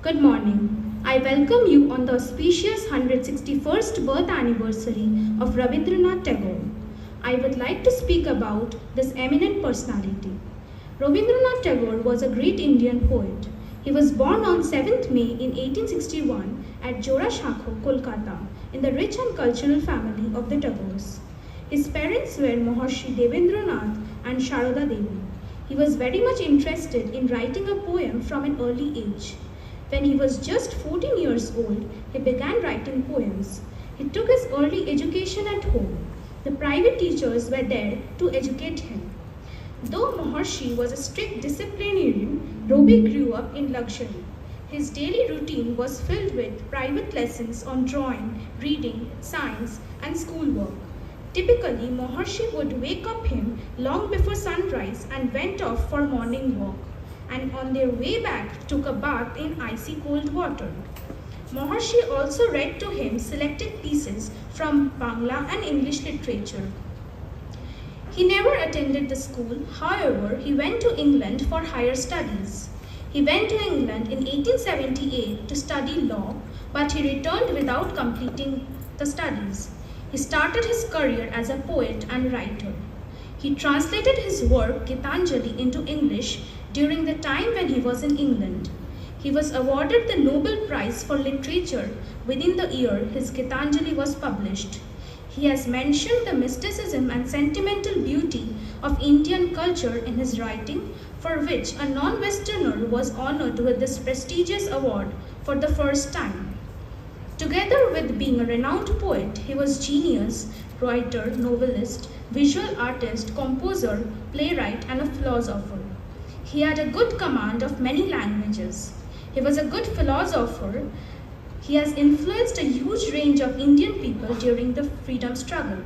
Good morning. I welcome you on the auspicious 161st birth anniversary of Rabindranath Tagore. I would like to speak about this eminent personality. Rabindranath Tagore was a great Indian poet. He was born on 7th May in 1861 at Jorashakho, Kolkata, in the rich and cultural family of the Tagores. His parents were Maharshi Devendranath and Sharada Devi. He was very much interested in writing a poem from an early age. When he was just 14 years old, he began writing poems. He took his early education at home. The private teachers were there to educate him. Though Maharshi was a strict disciplinarian, Robi grew up in luxury. His daily routine was filled with private lessons on drawing, reading, science, and schoolwork. Typically, Maharshi would wake up him long before sunrise and went off for morning walk, and on their way back took a bath in icy cold water. Maharshi also read to him selected pieces from Bangla and English literature. He never attended the school, however, he went to England for higher studies. He went to England in 1878 to study law, but he returned without completing the studies. He started his career as a poet and writer. He translated his work Gitanjali into English during the time when he was in England. He was awarded the Nobel Prize for Literature within the year his Gitanjali was published. He has mentioned the mysticism and sentimental beauty of Indian culture in his writing, for which a non-Westerner was honored with this prestigious award for the first time. Together with being a renowned poet, he was genius, writer, novelist, visual artist, composer, playwright, and a philosopher. He had a good command of many languages. He was a good philosopher. He has influenced a huge range of Indian people during the freedom struggle.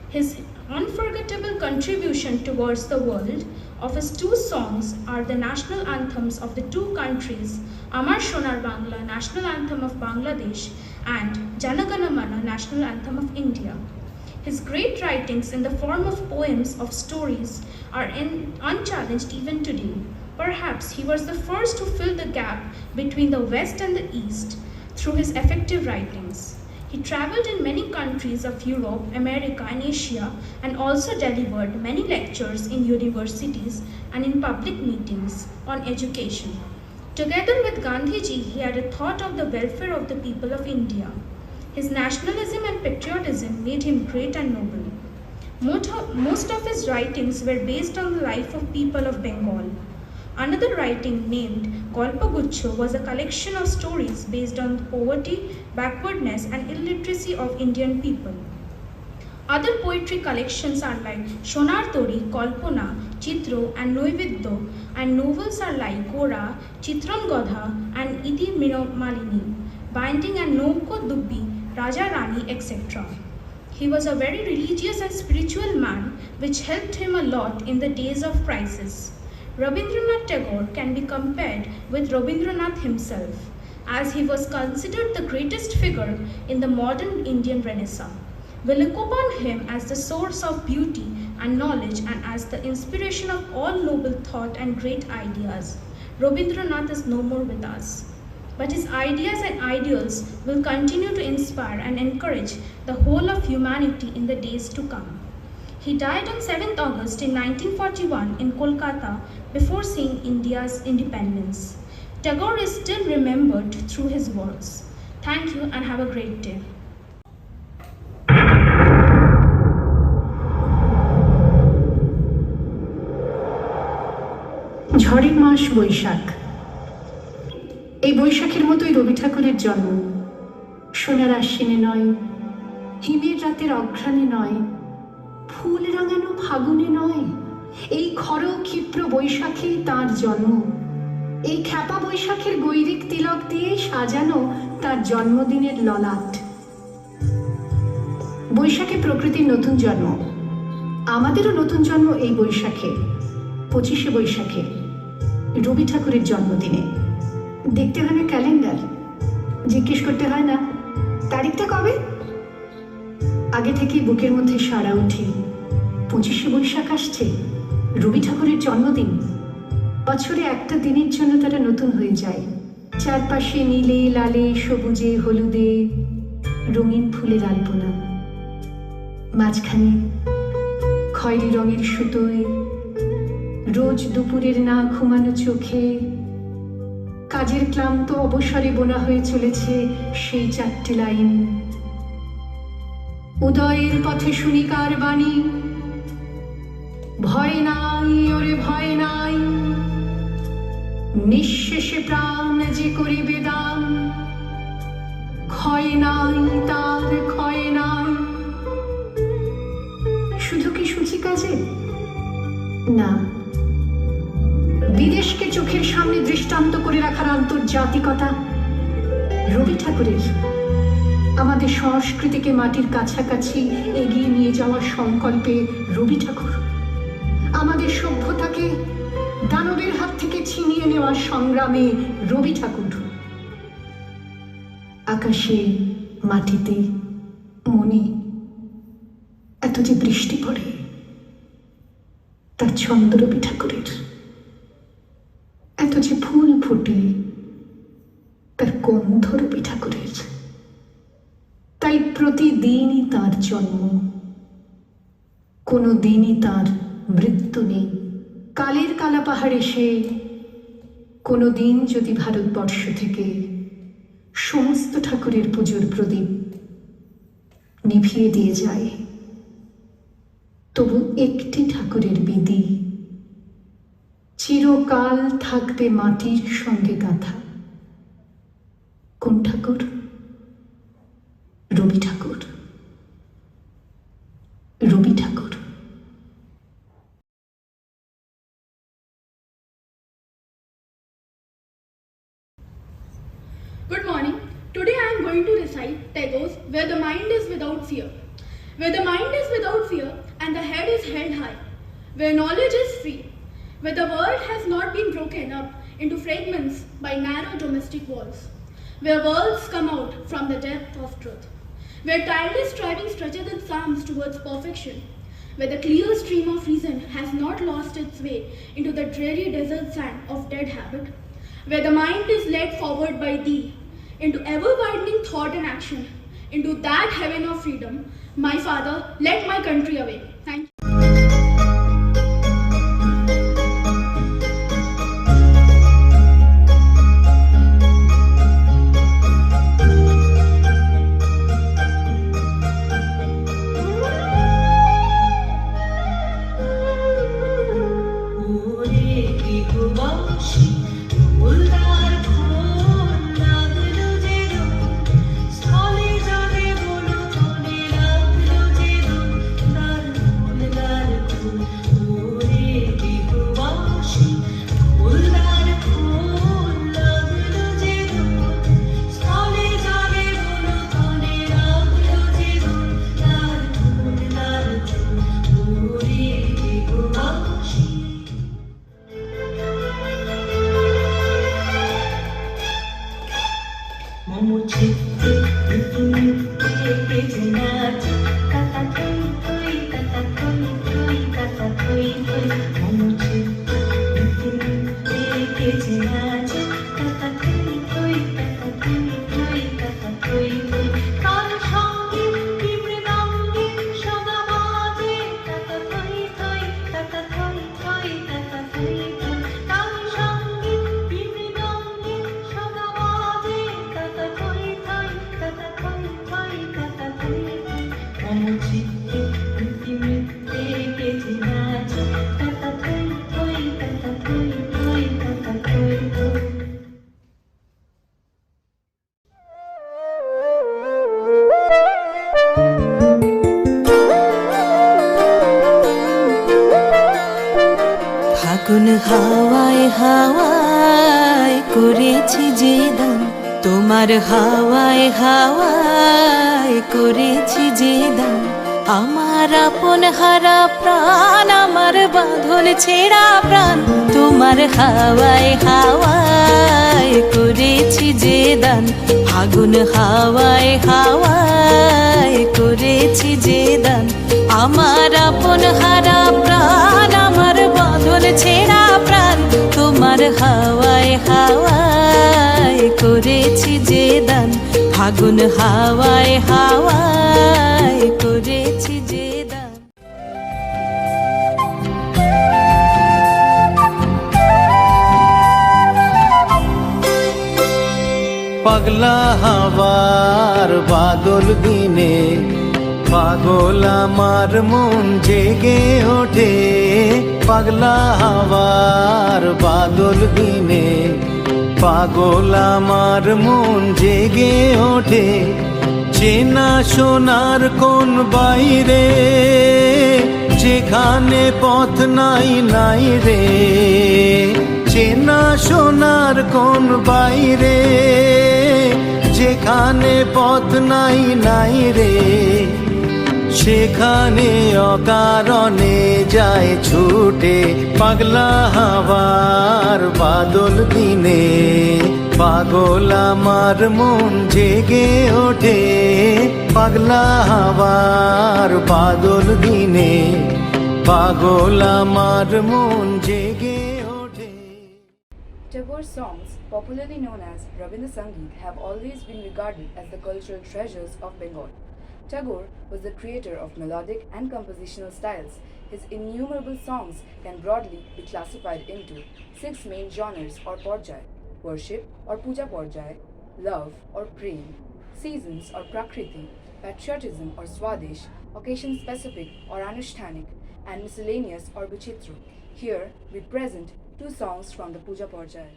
His unforgettable contribution towards the world of his two songs are the national anthems of the two countries, Amar Shonar Bangla, national anthem of Bangladesh, and Jana Gana Mana, national anthem of India. His great writings in the form of poems, of stories, are unchallenged even today. Perhaps he was the first to fill the gap between the West and the East through his effective writings. He traveled in many countries of Europe, America, and Asia, and also delivered many lectures in universities and in public meetings on education. Together with Gandhiji, he had a thought of the welfare of the people of India. His nationalism and patriotism made him great and noble. Most of his writings were based on the life of people of Bengal. Another writing named Golpaguchcho was a collection of stories based on the poverty, backwardness, and illiteracy of Indian people. Other poetry collections are like Shonar Tori, Kalpana, Chitro, and Noividya, and novels are like Gora, Chitran Godha, and Iti Malini, Binding and Nauko Dubbi, Raja Rani, etc. He was a very religious and spiritual man, which helped him a lot in the days of crisis. Rabindranath Tagore can be compared with Rabindranath himself, as he was considered the greatest figure in the modern Indian Renaissance. We look upon him as the source of beauty and knowledge and as the inspiration of all noble thought and great ideas. Rabindranath is no more with us, but his ideas and ideals will continue to inspire and encourage the whole of humanity in the days to come. He died on 7th August in 1941 in Kolkata before seeing India's independence. Tagore is still remembered through his works. Thank you and have a great day. ঝড়ের মাস বৈশাখ। এই বৈশাখের মতোই রবি ঠাকুরের জন্ম। সোনার আশ্বিনে নয়, হিমের রাতের অঘ্রাণে নয়, ফুল রাঙানো ফাগুনে নয়, এই খর ক্ষিপ্র বৈশাখেই তাঁর জন্ম। এই খ্যাপা বৈশাখের গৈরিক তিলক দিয়ে সাজানো তার জন্মদিনের ললাট। বৈশাখে প্রকৃতির নতুন জন্ম, আমাদেরও নতুন জন্ম এই বৈশাখে, 25শে বৈশাখে, রবি ঠাকুরের জন্মদিনে। দেখতে হয় না ক্যালেন্ডার, জিজ্ঞেস করতে হয় না তারিখটা কবে। আগে থেকেই বুকের মধ্যে সাড়া ওঠে, 25শে বৈশাখ আসছে, রবি ঠাকুরের জন্মদিন। বছরে একটা দিনের জন্য তারা নতুন হয়ে যায়। চারপাশে নীলে লালে সবুজে হলুদে রঙিন ফুলের আলপনা, মাঝখানে খয়েরি রঙের সুতোয় রোজ দুপুরের না ঘুমানো চোখে কাজের ক্লান্ত অবসরে বোনা হয়ে চলেছে সেই 4টে লাইন। উদয়ের পথে শুনিকার বাণী, ভয় নাই ওরে ভয় নাই, নিঃশেষে প্রাণ যে করিবে দান, ক্ষয় নাই তার ক্ষয় নাই। শুধু কি সূচি কাজে? না, বিদেশকে চোখের সামনে দৃষ্টান্ত করে রাখার আন্তর্জাতিকতা রবি ঠাকুরের আমাদের সংস্কৃতিকে মাটির কাছাকাছি এগিয়ে নিয়ে যাওয়ার সংকল্পে রবি ঠাকুর আমাদের সভ্যতাকে দানবের হাত থেকে ছিনিয়ে নেওয়ার সংগ্রামে রবি ঠাকুর। আকাশে মাটিতে মনে এত যে বৃষ্টি পড়ে তার ছন্দ রবি ঠাকুরের, এত যে ফুল ফোটে তার গন্ধ রবি ঠাকুরের। তাই প্রতিদিনই তার জন্ম, কোনো দিনই তার মৃত্যু নেই। কালের কালা পাহাড় এসে কোনো দিন যদি ভারতবর্ষ থেকে সমস্ত ঠাকুরের পুজোর প্রদীপ নিভিয়ে দিয়ে যায়, তবু একটি ঠাকুরের বেদি চিরকাল থাকবে মাটির সঙ্গে গাঁথা। কোন ঠাকুর? Rabi Thakur. Rabi Thakur. Good morning. Today I am going to recite Tagore's Where the Mind is Without Fear. Where the mind is without fear and the head is held high, where knowledge is free, where the world has not been broken up into fragments by narrow domestic walls, where worlds come out from the depth of truth, where tireless striving stretches its arms towards perfection, where the clear stream of reason has not lost its way into the dreary desert sand of dead habit, where the mind is led forward by thee into ever-widening thought and action, into that heaven of freedom. My Father, led my country away. Thank you. ফাগুন হাওয়ায় হাওয়ায় করেছি যে দান, তোমার হাওয়ায় হাওয়ায় করেছি যে দান। আমার আপন হারা প্রাণ, আমার বাঁধন ছেঁড়া প্রাণ, তোমার হাওয়ায় হাওয়ায় করেছি যে দান। ফাগুন হাওয়ায় হাওয়ায় করেছি যে দান। আমার আপন হারা প্রাণ, আমার বাঁধন ছেঁড়া প্রাণ, তোমার হাওয়ায় হাওয়ায় ফাগুন হাওয়ায় হাওয়ায় করেছি যে দান। পাগলা হাওয়ার বাদল দিনে পাগল আমার মন জেগে ওঠে। পাগলা হাওয়ার বাদল দিনে পাগল আমার মন জেগে ওঠে। চেনা সোনার কোন বাইরে যেখানে পথ নাই নাই রে। চেনা সোনার কোন বাইরে যেখানে পথ নাই নাই রে। সেখানে অকারণে যায় ছুটে। পাগলা হাওয়ার বাদল দিনে পাগল আমার মন জেগে ওঠে। পাগলা হাওয়ার বাদল দিনে পাগল আমার মন জেগে ওঠে। Tagore's songs, popularly known as Rabindra Sangeet, have always been regarded as the cultural treasures of Bengal. Tagore was the creator of melodic and compositional styles. His innumerable songs can broadly be classified into 6 main genres or porjay: worship or puja porjay, love or prem, seasons or prakriti, patriotism or swadesh, occasion specific or anushthanik, and miscellaneous or vichitra. Here we present 2 songs from the puja porjay.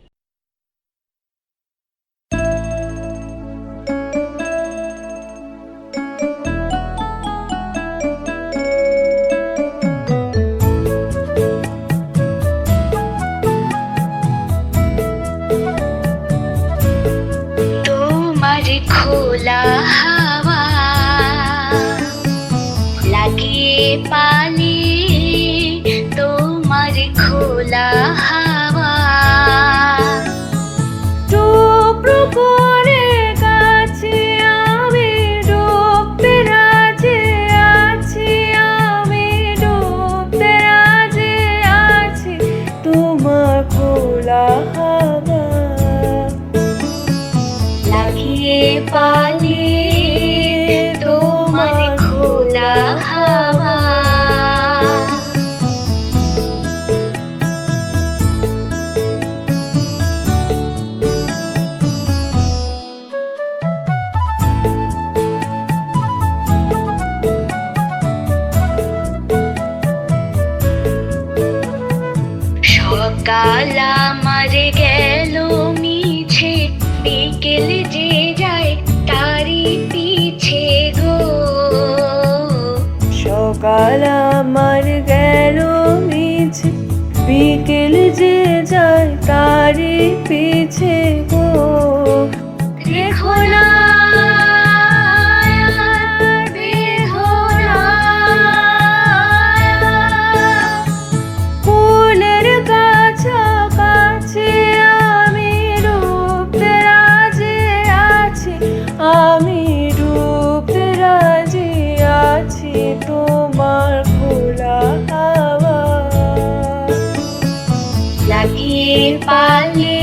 খোলা হাওয়া লাগিয়ে পালে তোমার খোলা হাওয়া টুকরো করে কাছে আমি ডুবতে রাজে আছি। আমি ডুবতে রাজে আছি তোমার খোলা হাওয়া লাগিয়ে পালে তোমার খোলা হাওয়া। সকাল আমার গেল মিছে বিকেল যে যায় তারি পিছে গো। সকাল আমার গেল মিছে বিকেল যে যায় তারি পিছে গো। রেখো না ফুলের কাছাকাছি আমি ডুবতে রাজি আছি। আমি ডুবতে রাজি আছি তোমার খোলা হাওয়া লাগিয়ে পালে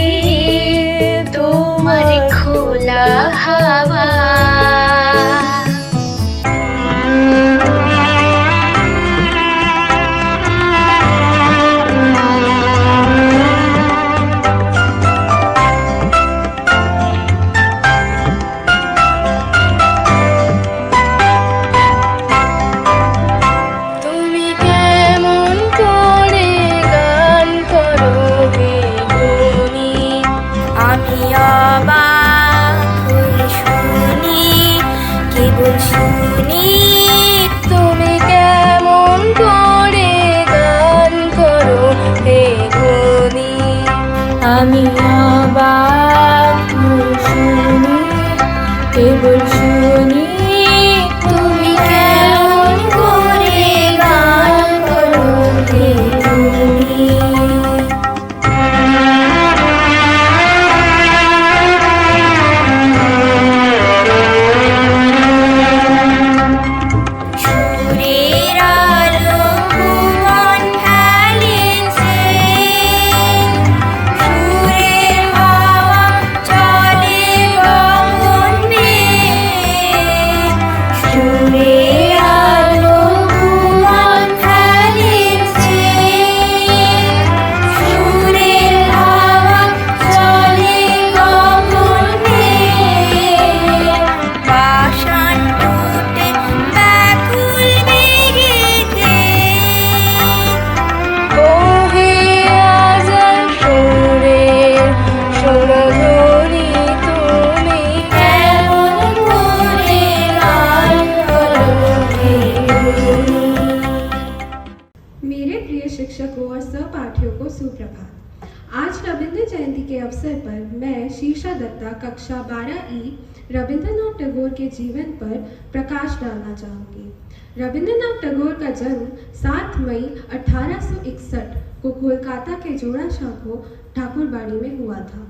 তোমার খোলা হাওয়া। তুমি কেমন করে গান করো বেগুনি। আমি অবাক শুনি কেবল শুনি তুমি কেমন করে গান করো বেগুনি। सब पाठियों को सुप्रभात। आज रविंद्र जयंती के अवसर पर मैं शीर्षा दत्ता कक्षा 12E रविंद्रनाथ टैगोर के जीवन पर प्रकाश डालना चाहूँगी। रविंद्रनाथ टैगोर का जन्म 7 मई 1861 को कोलकाता के जोड़ासाँको ठाकुरबाड़ी में हुआ था।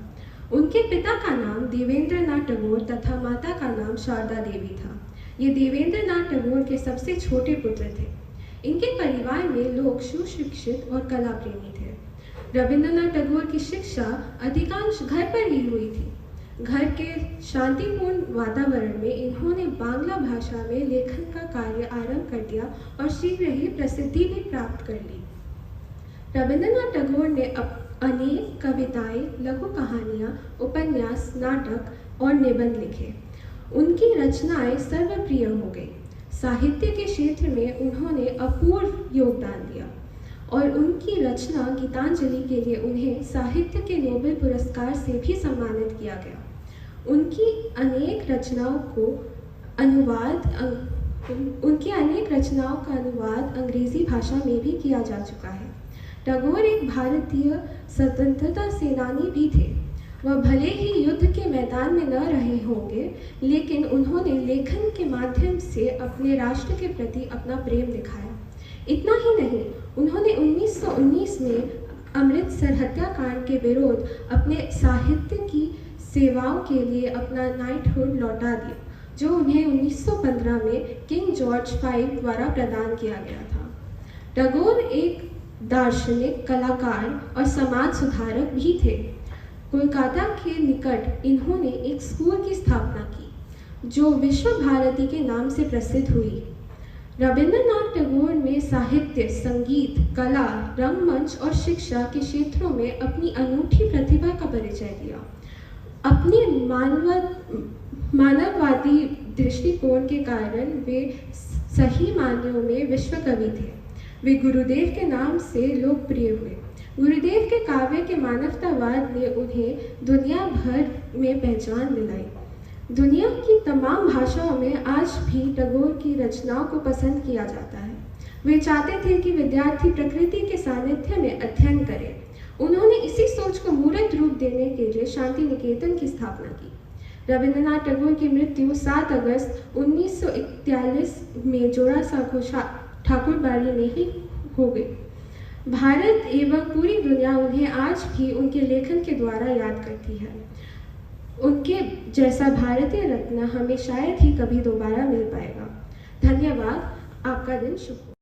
उनके पिता का नाम देवेंद्रनाथ टैगोर तथा माता का नाम शारदा देवी था। ये देवेंद्रनाथ टैगोर के सबसे छोटे पुत्र थे। इनके परिवार में लोग सुशिक्षित और कला प्रेमी थे। रविंद्रनाथ टैगोर की शिक्षा अधिकांश घर पर ही हुई थी। घर के शांतिपूर्ण वातावरण में इन्होंने बांग्ला भाषा में लेखन का कार्य आरंभ कर दिया और शीघ्र ही प्रसिद्धि भी प्राप्त कर ली। रविंद्रनाथ टैगोर ने अनेक कविताएं, लघु कहानियां, उपन्यास, नाटक और निबंध लिखे। उनकी रचनाएं सर्वप्रिय हो गई। साहित्य के क्षेत्र में उन्होंने अपूर्व योगदान दिया और उनकी रचना गीतांजलि के लिए उन्हें साहित्य के नोबेल पुरस्कार से भी सम्मानित किया गया। उनकी अनेक रचनाओं का अनुवाद अंग्रेजी भाषा में भी किया जा चुका है। टैगोर एक भारतीय स्वतंत्रता सेनानी भी थे। वह भले ही युद्ध के मैदान में न रहे होंगे, लेकिन उन्होंने लेखन के माध्यम से अपने राष्ट्र के प्रति अपना प्रेम दिखाया। इतना ही नहीं, उन्होंने 1919 में अमृतसर हत्याकांड के विरोध अपने साहित्य की सेवाओं के लिए अपना नाइटहुड लौटा दिया, जो उन्हें 1915 में किंग जॉर्ज V द्वारा प्रदान किया गया था। टैगोर एक दार्शनिक, कलाकार और समाज सुधारक भी थे। कोलकाता के निकट इन्होंने एक स्कूल की स्थापना की, जो विश्व भारती के नाम से प्रसिद्ध हुई। रविंद्रनाथ टैगोर ने साहित्य, संगीत, कला, रंगमंच और शिक्षा के क्षेत्रों में अपनी अनूठी प्रतिभा का परिचय दिया। अपने मानववादी दृष्टिकोण के कारण वे सही मायनों में विश्व कवि थे। वे गुरुदेव के नाम से लोकप्रिय हुए। गुरुदेव के काव्य के मानवतावाद ने उन्हें दुनिया भर में पहचान दिलाई। दुनिया की तमाम भाषाओं में आज भी टैगोर की रचनाओं को पसंद किया जाता है। वे चाहते थे कि विद्यार्थी प्रकृति के सानिध्य में अध्ययन करें। उन्होंने इसी सोच को मूर्त रूप देने के लिए शांति निकेतन की स्थापना की। रविंद्रनाथ टैगोर की मृत्यु 7 अगस्त 1941 में जोड़ासाँको ठाकुरबाड़ी में ही हो गई। भारत एवं पूरी दुनिया उन्हें आज भी उनके लेखन के द्वारा याद करती है। उनके जैसा भारतीय रत्न हमें शायद ही कभी दोबारा मिल पाएगा। धन्यवाद। आपका दिन शुभ हो।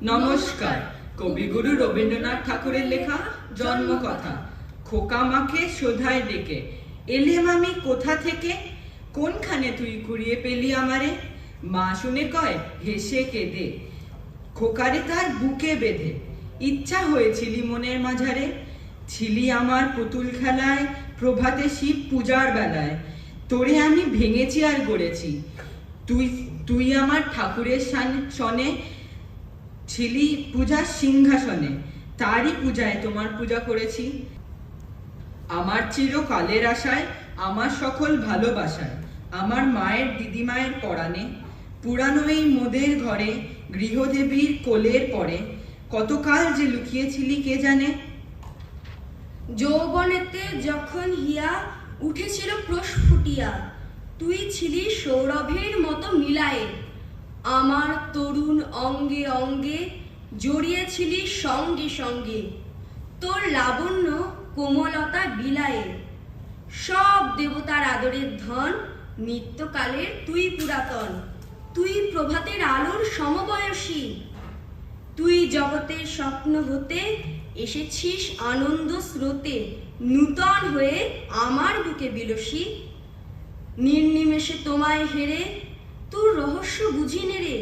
নমস্কার। কবিগুরু রবীন্দ্রনাথ ঠাকুরের লেখা জন্মকথা। খোকা মাকে শোধায় ডেকে, এলেম আমি কোথা থেকে, কোনখানে তুই কুড়িয়ে পেলি আমারে। মা শুনে কয় হেসে কেঁদে, খোকারে তার বুকে বেঁধে। ইচ্ছা হয়েছিলি মনের মাঝারে, ছিলি আমার পুতুল খেলায়, প্রভাতে শিব পূজার বেলায়। তোরে আমি ভেঙেছি আর গড়েছি, তুই আমার ঠাকুরের সনে ছিলি পূজার সিংহাসনে। তারই পূজায় তোমার পূজা করেছি। আমার চিরকালের আশায়, আমার সকল ভালোবাসায়, আমার মায়ের দিদিমায়ের পরাণে, পুরানো এই মোদের ঘরে, গৃহদেবীর কোলের পরে, কতকাল যে লুকিয়েছিলি কে জানে। যৌবনেতে যখন হিয়া উঠেছিল প্রস্ফুটিয়া, তুই ছিলি সৌরভের মতো মিলায়ে, আমার তরুণ অঙ্গে অঙ্গে জড়িয়েছিলি সঙ্গে সঙ্গে, তোর লাবণ্য কোমলতা বিলায়ে। সব দেবতার আদরের ধন, নিত্যকালের তুই পুরাতন, তুই প্রভাতের আলোর সমবয়সী। তুই জগতের স্বপ্ন হতে এসেছিস আনন্দ স্রোতে, নূতন হয়ে আমার বুকে বিলসী। নির্নিমেষে তোমায় হেরে তোর রহস্য বুঝি নেড়ে,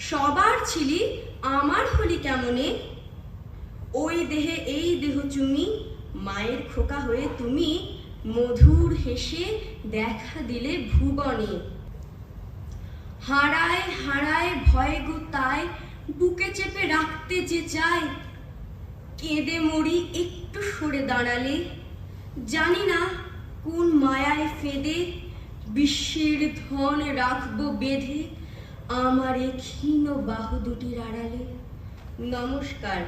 সবার ছিলি আমার হলি কেমনে। ওই দেহে এই দেহ চুমি, মায়ের খোকা হয়ে তুমি মধুর হেসে দেখা দিলে ভুবনে। হারায় হারায় ভয় গো তাই, বুকে চেপে রাখতে যে চাই, কেঁদে মরি একটু সরে দাঁড়ালে। জানি না কোন মায়ায় ফেদে, বিশ্বের ধন রাখবো বেঁধে আমার এ ক্ষীণ বাহু দুটির আড়ালে। নমস্কার।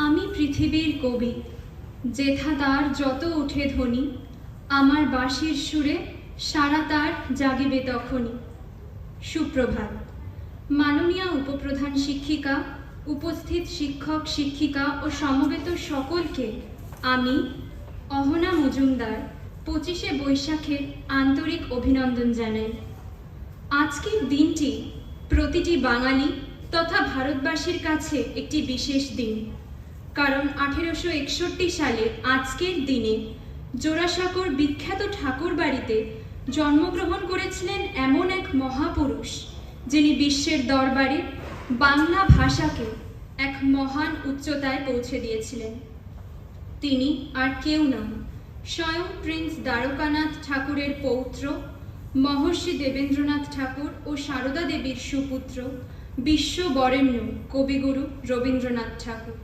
আমি পৃথিবীর কবি, যেথা তার যত ওঠে ধ্বনি, আমার বাঁশির সুরে সারা তার জাগিবে তখনই। সুপ্রভাত। মাননীয় উপপ্রধান শিক্ষিকা, উপস্থিত শিক্ষক শিক্ষিকা ও সমবেত সকলকে আমি অহনা মজুমদার 25শে বৈশাখের আন্তরিক অভিনন্দন জানাই। আজকের দিনটি প্রতিটি বাঙালি তথা ভারতবাসীর কাছে একটি বিশেষ দিন, কারণ 1861 সালে আজকের দিনে জোড়াসাঁকোর বিখ্যাত ঠাকুর বাড়িতে জন্মগ্রহণ করেছিলেন এমন এক মহাপুরুষ, যিনি বিশ্বের দরবারে বাংলা ভাষাকে এক মহান উচ্চতায় পৌঁছে দিয়েছিলেন। তিনি আর কেউ নন, স্বয়ং প্রিন্স দ্বারকানাথ ঠাকুরের পৌত্র, মহর্ষি দেবেন্দ্রনাথ ঠাকুর ও সারদা দেবীর সুপুত্র, বিশ্ববরেণ্য কবিগুরু রবীন্দ্রনাথ ঠাকুর।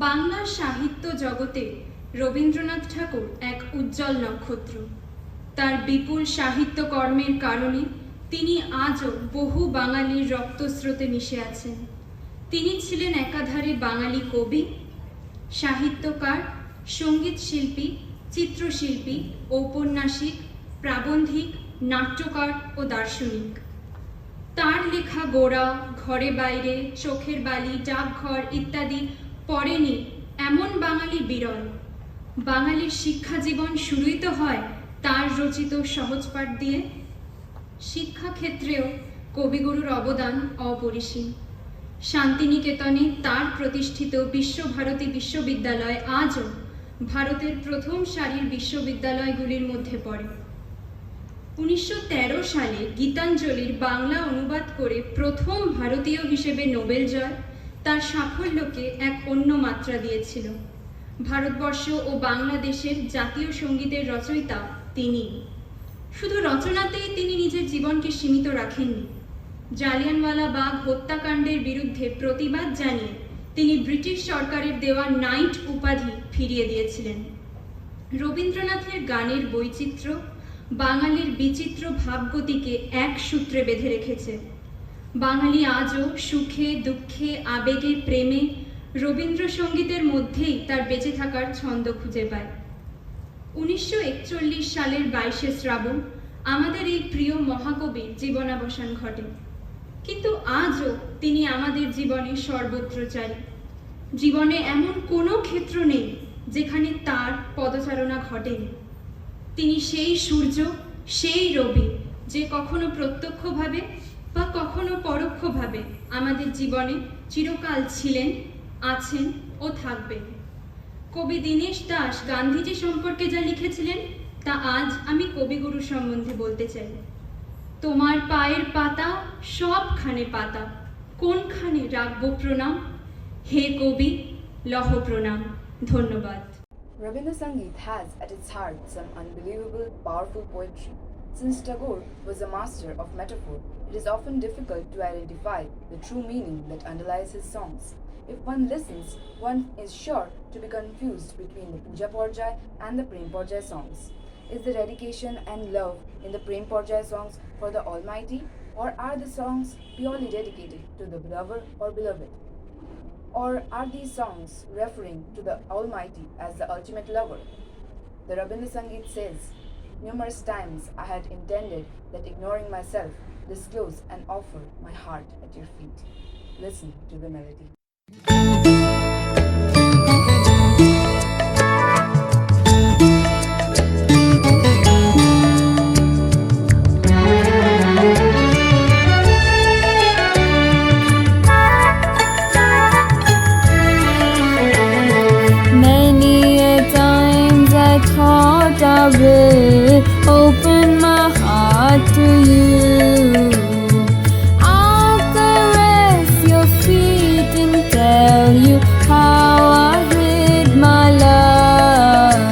বাংলা সাহিত্য জগতে রবীন্দ্রনাথ ঠাকুর এক উজ্জ্বল নক্ষত্র। তার বিপুল সাহিত্য কর্মের কারণে তিনি আজও বহু বাঙালির রক্তস্রোতে মিশে আছেন। তিনি ছিলেন একাধারে বাঙালি কবি, সাহিত্যকার, সঙ্গীত শিল্পী, চিত্রশিল্পী, ঔপন্যাসিক, প্রাবন্ধিক, নাট্যকার ও দার্শনিক। তার লেখা গোরা, ঘরে বাইরে, চোখের বালি, ডাকঘর ইত্যাদি পড়েনি এমন বাঙালি বিরল। বাঙালির শিক্ষা জীবন শুরুই তো হয় তার রচিত সহজপাঠ দিয়ে। শিক্ষাক্ষেত্রেও কবিগুরুর অবদান অপরিসীম। শান্তিনিকেতনে তার প্রতিষ্ঠিত বিশ্বভারতী বিশ্ববিদ্যালয় আজও ভারতের প্রথম সারির বিশ্ববিদ্যালয়গুলির মধ্যে পড়ে। 1913 সালে গীতাঞ্জলির বাংলা অনুবাদ করে প্রথম ভারতীয় হিসেবে নোবেল জয় তার সাফল্যকে এক অন্য মাত্রা দিয়েছিল। ভারতবর্ষ ও বাংলাদেশের জাতীয় সঙ্গীতের রচয়িতা তিনি। শুধু রচনাতেই তিনি নিজের জীবনকে সীমিত রাখেননি। জালিয়ানওয়ালাবাগ হত্যাকাণ্ডের বিরুদ্ধে প্রতিবাদ জানিয়ে তিনি ব্রিটিশ সরকারের দেওয়া নাইট উপাধি ফিরিয়ে দিয়েছিলেন। রবীন্দ্রনাথের গানের বৈচিত্র্য বাঙালির বিচিত্র ভাবগতিকে এক সূত্রে বেঁধে রেখেছে। বাঙালি আজও সুখে দুঃখে আবেগে প্রেমে রবীন্দ্রসঙ্গীতের মধ্যেই তার বেঁচে থাকার ছন্দ খুঁজে পায়। 1941 সালের 22শে শ্রাবণ আমাদের এই প্রিয় মহাকবির জীবনাবসান ঘটে, কিন্তু আজও তিনি আমাদের জীবনে সর্বত্রচারী। জীবনে এমন কোনো ক্ষেত্র নেই যেখানে তার পদচারণা ঘটেনি। তিনি সেই সূর্য, সেই রবি যে কখনো প্রত্যক্ষভাবে, বা কখনো পরোক্ষভাবে আমাদের জীবনে চিরকাল ছিলেন, আছেন ও থাকবেন। কবি দীনেশ দাস গান্ধীজি সম্পর্কে যা লিখেছিলেন তা আজ আমি কবিগুরু সম্বন্ধে বলতে চাই। তোমার পায়ের পাতা সবখানে পাতা, কোনখানে রাখবো প্রণাম, হে কবি লহ প্রণাম। ধন্যবাদ। Rabindra Sangeet has at its heart some unbelievable, powerful poetry. Since Tagore was a master of metaphor, it is often difficult to identify the true meaning that underlies his songs. If one listens, one is sure to be confused between the Puja Porjai and the Prem Porjai songs. Is the dedication and love in the Prem Porjai songs for the Almighty, or are the songs purely dedicated to the lover or beloved? Or are these songs referring to the Almighty as the ultimate lover? The Rabindra Sangeet says, numerous times I had intended that ignoring myself, disclose and offer my heart at your feet. Listen to the melody. I will open my heart to you. I'll caress your feet and tell you how I hid my love.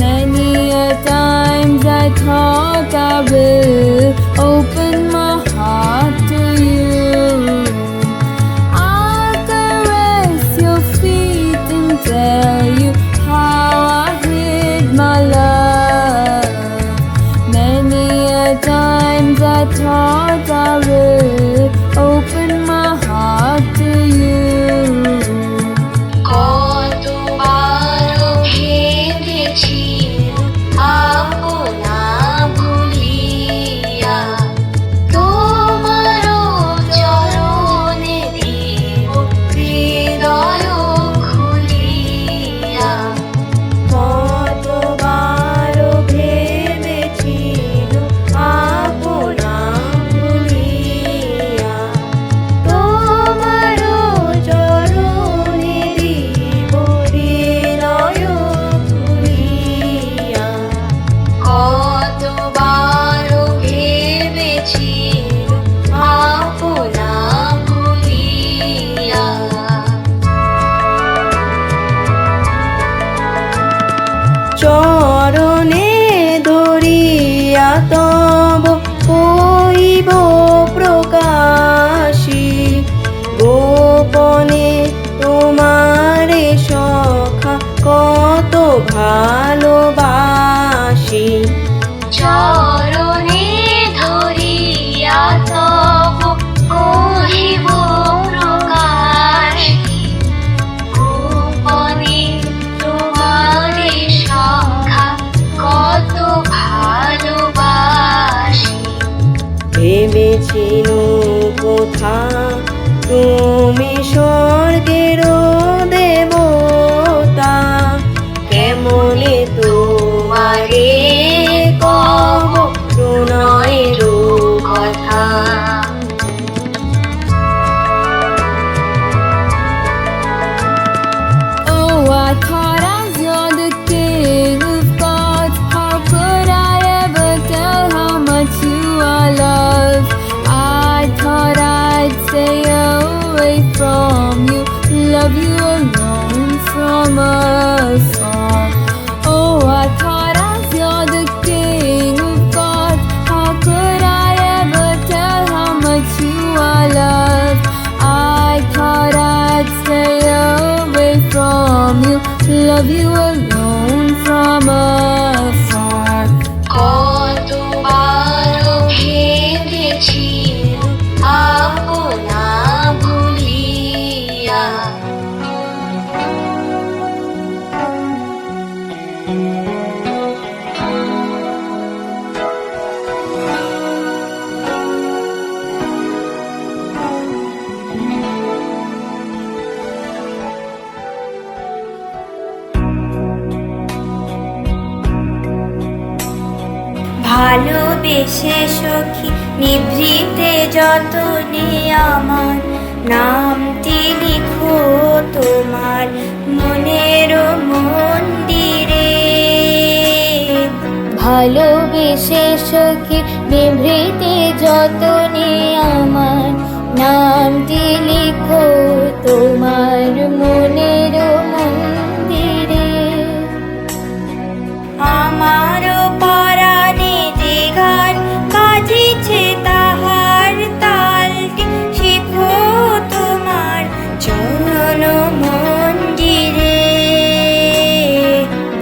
Many a times I thought I will open my heart to you. I'll caress your feet and tell you how I hid my love. Many a times I thought I will open my heart to you. কতবারও ভেবেছি আপনা ভুলিয়া তোমারও চরণে দিব হৃদয় খুলিয়া। কতবারও ভেবেছি আপনা ভুলিয়া তোমারও চরণে দিব হৃদয় খুলিয়া। কতবারও ভেবেছি আপনা ভুলিয়া। চরণে ধরিয়া তব কইব প্রকাশী গোপনে তোমারে সখা কত ভালোবাসি। চরণে ধরিয়া তব কহিব প্রকাশী গোপনে তোমারে সখা কত ভালোবাসি। ভেবেছিল কোথা তুমি স্বর্গের দেবতা, কেমনে তোমারে কব প্রণয়ের কথা। Oh, I thought as you're the king of gods, how could I ever tell how much you are loved? I thought I'd stay away from you, love you alone from afar. Oh, I thought as you're the king of gods, how could I ever tell how much you are loved? I thought I'd stay away from you, love you alone from afar. কতবারও ভেবেছি আপনা ভুলিয়া। ভালোবেসে সখী নিভৃতে যতনে আমার নামটি লিখো তোমার মনের মন্দিরে। ভালোবেসে সখী নিভৃতে যতনে আমার নামটি লিখো তোমার মনের মন্দিরে। আমার পরাণে যে গান বাজিছে তাহার তালটি শিখো তোমার চরণ মন্দিরে।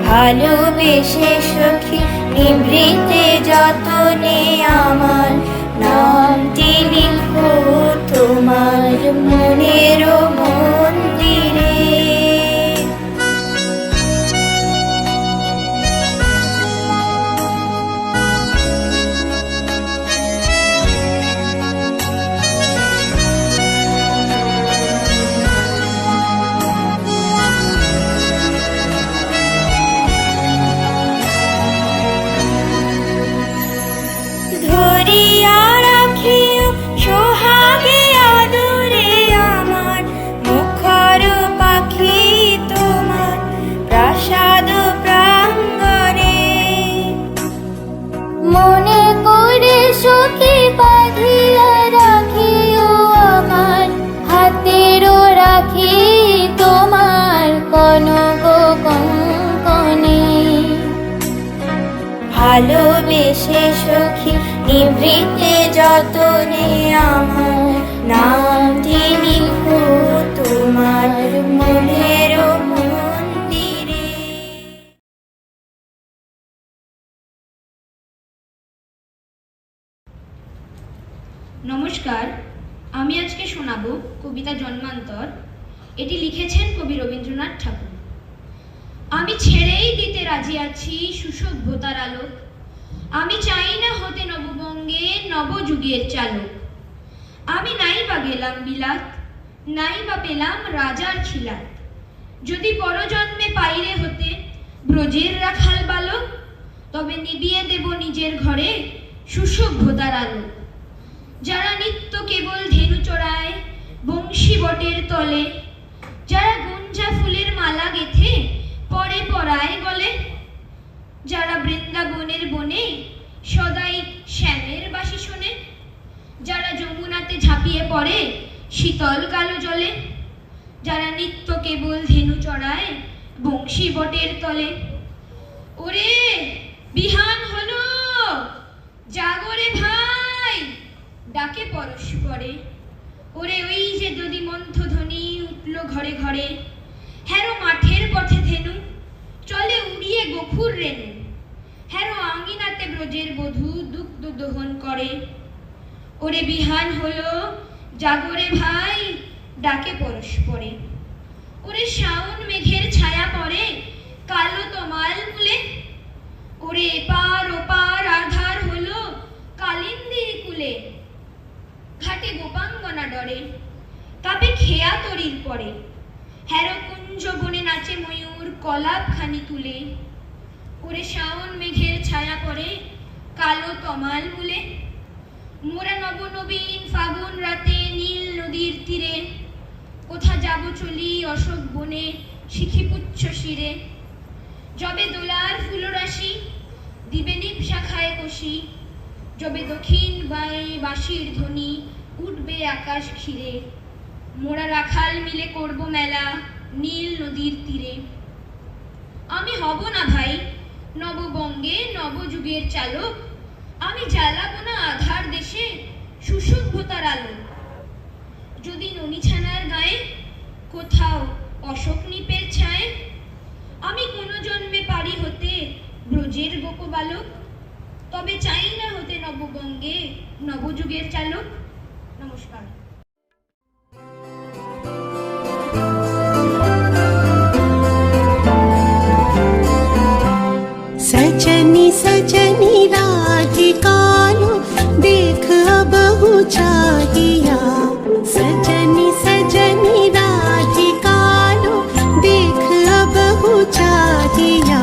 ভালোবেসে সখী নিভৃতে যতনে আমার নামটি লিখো তোমার মনের মন্দিরে। ধরিয়া রাখিও সোহাগে আদরে আমার মুখর পাখি তোমার প্রাসাদ প্রাঙ্গণে। মনে করে সখী বাঁধিয়া রাখিও আমার হাতেরও রাখি তোমার কনক কঙ্কণে। ভালোবেসে সখী নিভৃতে যতনে আমার নামটি লিখো তোমার মনের মন্দিরে। নমস্কার, আমি আজকে শোনাবো কবিতা জন্মান্তর। এটি লিখেছেন কবি রবীন্দ্রনাথ ঠাকুর। আমি ছেড়েই দিতে রাজি আছি সুসভ্যতার আলোক, আমি চাই না হতে নববঙ্গে নবযুগের চালক। আমি নাই বা গেলাম বিলাত, নাই বা পেলাম রাজার খিলাত, যদি পরজন্মে পাইরে হতে ব্রজের রাখাল বালক, তবে নিবিয়ে দেব নিজের ঘরে সুসভ্যতার আলো। যারা নিত্য কেবল ধেনু চড়ায় বংশী বটের তলে, যারা গুঞ্জা ফুলের মালা গেথে পরে পরায় গলে, যারা বৃন্দাবনের বনে সদাই শ্যামের বাঁশি শোনে, যারা যমুনাতে ঝাঁপিয়ে পড়ে শীতল কালো জলে, যারা নিত্য কেবল ধেনু চড়ায় বংশী বটের তলে। ওরে বিহান হলো, জাগরে ভাই, ডাকে পরস্পরে। ওরে ওই যে যদি মন্থ ধ্বনি উঠল ঘরে ঘরে, হ্যারো মাঠের পথে ধেনু চলে উড়িয়ে গফুর রেণু, হ্যারো আঙ্গিনাতে ব্রজের বধূ দুগ্ধ দহন করে। ওরে বিহান হলো, জাগরে ভাই, ডাকে পরস্পরে। ওরে শাওন মেঘের ছায়া পড়ে কালো তমাল মূলে, ওরে এপার ওপার আধার হলো কালিন্দির কুলে। ঘাটে গোপাঙ্গনা ডরে কাপে খেয়া তরির পরে, হ্যারো কুঞ্জ বনে নাচে ময়ূর কলাপ খানি তুলে। ওরে শাওন মেঘের ছায়া পড়ে কালো তমাল মূলে, মোরা নবনবীন ফাগুন রাতে নীল নদীর তীরে, কোথা যাব চলি অশোক বনে শিখিপুচ্ছ শিরে। যবে দোলার ফুলরাশি দিবে নিপ শাখায় কষি, যবে দক্ষিণ বাঁয়ে বাঁশির ধ্বনি উঠবে আকাশ ঘিরে। মোরা রাখাল মিলে করব মেলা নীল নদীর তীরে। আমি হব না ভাই নববঙ্গে নবযুগের চালক, আমি জ্বালাবো না আধার দেশে সুসভ্যতার আলো। যদি ননিছানার গায়ে কোথাও অশোক নিপের ছায়, আমি কোনো জন্মে পারি হতে ব্রজের গোপ বালক, তবে চাই না হতে নববঙ্গে নবযুগের চালক। নমস্কার। सजनी सजनी राधिकालो देख बहु चाहिया, सजनी सजनी राधिकालो देख बहु चाहिया।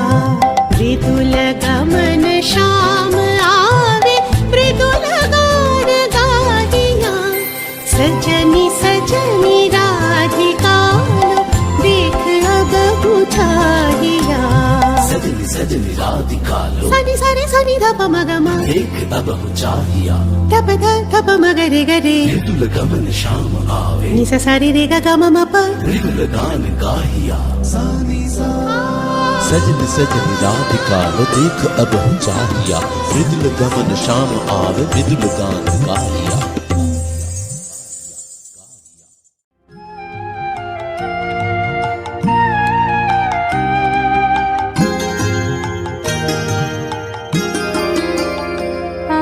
मृदुल गमन श्याम आवे मृदुल गान सजनी राधिका लो सनी सारे सनी धप मगमा देख अब हो चाहिया धप धप मगरे गरे मृदुल गमन शाम आवे निसा सारे रे गा गा मम प मृदुल गान गाहिया सजनी सजनी राधिका लो देख अब हो चाहिया मृदुल गमन शाम आवे मृदुल गान गाहिया।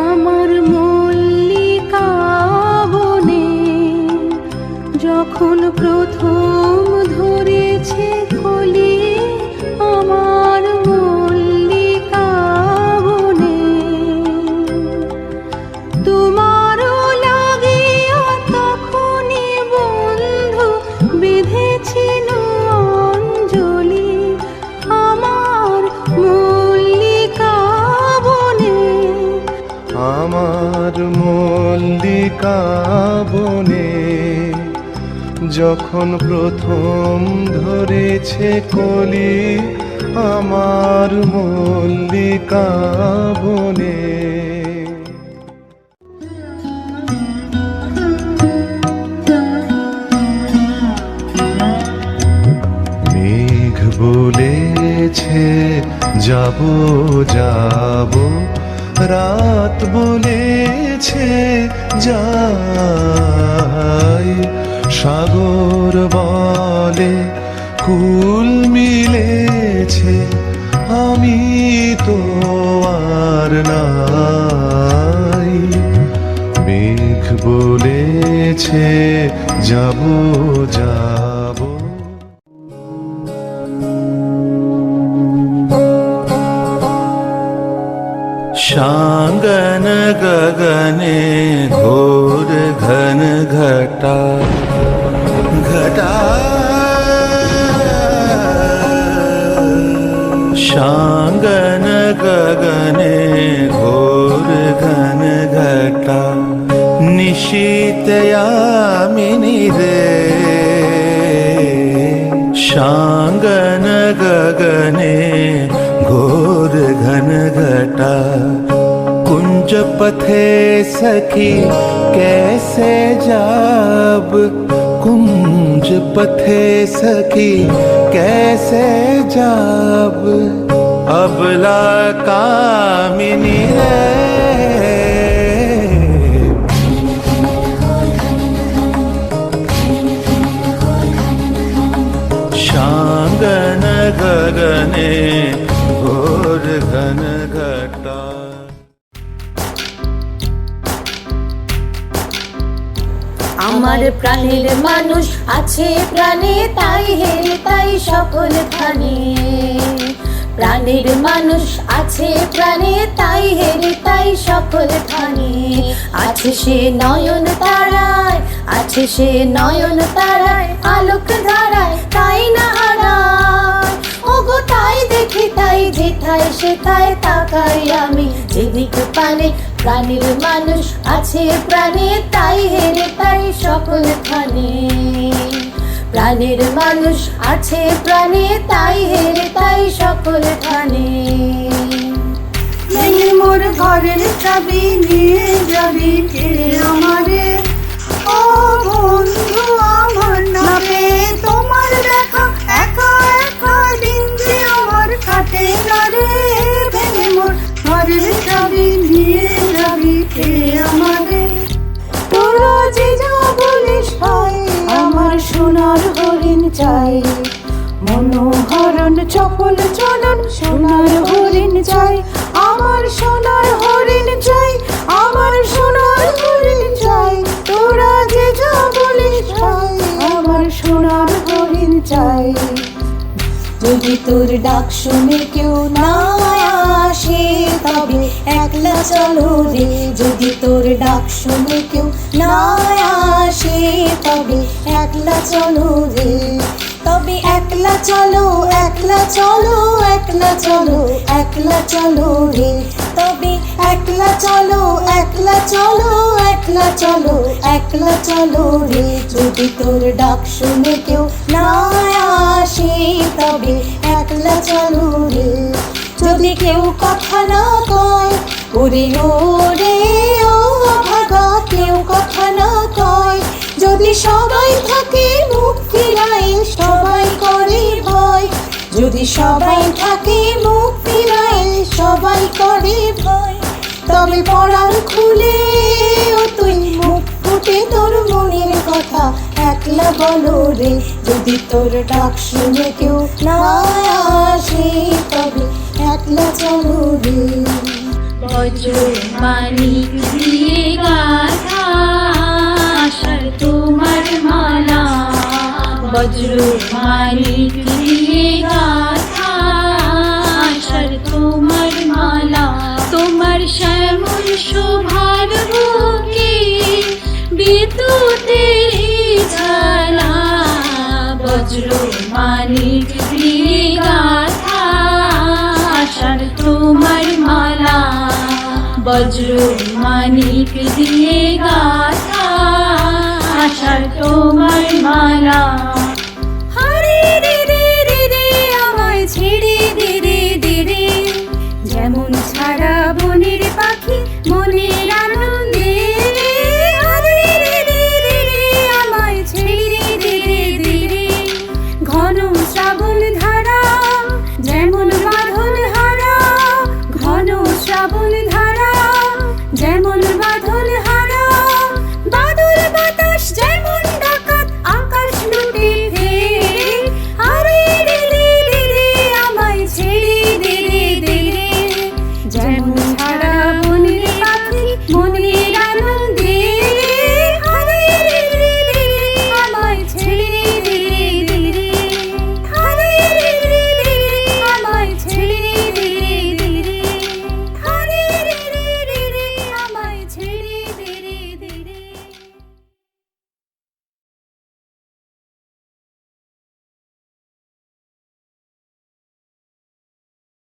আমার মল্লিকা বনে যখন প্রথম ধরেছে কলি আমার মল্লিকা বনে তোমারও লাগিয়া তখনই বন্ধু বেঁধেছিল অঞ্জলি আমার মল্লিকা বনে আমার মল্লিকা বনে যখন প্রথম ধরেছে কলি আমার মল্লিকা বনে মেঘ বলেছে যাব যাব রাত বলেছে যাই সাগর বলে কুল মিলেছে আমি তো আর নাই মেঘ বলেছে যাব যাব शांगन गगने घोर घन घटा घटा शांगन गगने घोर घन घटा निशीत यामिनी रे शांगन गगने घोर घन घटा कुंज पथे सखी कैसे जाब कुंज पथे सखी कैसे जाब अबला कामिनी रे शांगन गगने घोर घन घटा আমার প্রাণের মানুষ আছে প্রাণে তাই হেরে তাই সকল খানে প্রাণের মানুষ আছে প্রাণে তাই হেরে তাই সকল খানে আছে সে নয়ন তারায় আছে সে নয়ন তারায় আলোক ধারায় তাই না হারায় ওগো তাই দেখি তাই যেথায় সেথায় তাকাই আমি যেদিক পানে প্রাণের মানুষ আছে প্রাণে তাই হেরে তাই সকল খানে প্রাণের মানুষ আছে প্রাণে তাই হেরে তাই সকল খানে মোর ঘরের চাবি নিয়ে যাবি কে আমারে ও বন্ধু আমার নামে তোমার দেখা একা একা দিন যে আমার কাটে না রে ভেঙে মোর ঘরের চাবি নিয়ে যাবি কে আমারে তোরা যে যা বলিস ভাই আমার সোনার হরিণ চাই মনোহরণ চপল চলন সোনার হরিণ চাই আমার সোনার হরিণ চাই আমার সোনার হরিণ চাই তোরা যে যা বলিস ভাই আমার সোনার হরিণ চাই যদি তোর ডাক শুনে কেউ না আসে তবে একলা চলো রে যদি তোর ডাক শুনে কেউ না আসে তবে একলা চলো রে তবে একলা চলো একলা চলো একলা চলো একলা চলো রে তবে একলা চলো একলা চলো একলা চলো একলা চলো রে যদি তোর ডাক শুনে কেউ না আসে তবে একলা চলো রে যদি কেউ কথা না কয়, ওরে ওরে ও ভাগা কেউ কথা না কয়, যদি সবাই থাকে মুখ ফিরায় সবাই করে ভয়, যদি সবাই থাকে মুখ ফিরায় সবাই করে ভয়, তবে পরাণ খুলে ও তুই মুখ ফুটে তোর মনের কথা একলা বলো রে, যদি তোর ডাক শুনে কেউ না আসে তবে একলা চলো রে। বজ্র মানিক দিয়ে গাথা আশার তোমার মালা, বজ্র মানিক দিয়ে গাথা আশার তোমার মালা, তোমার শ্যামল শোভার বুকে বিদ্যুতের ঝালা, বজ্র মানিক দিয়ে গাথা আশার তোমার মালা, বজ্র মানিক দিয়ে গাথা আশার তোমার মালা।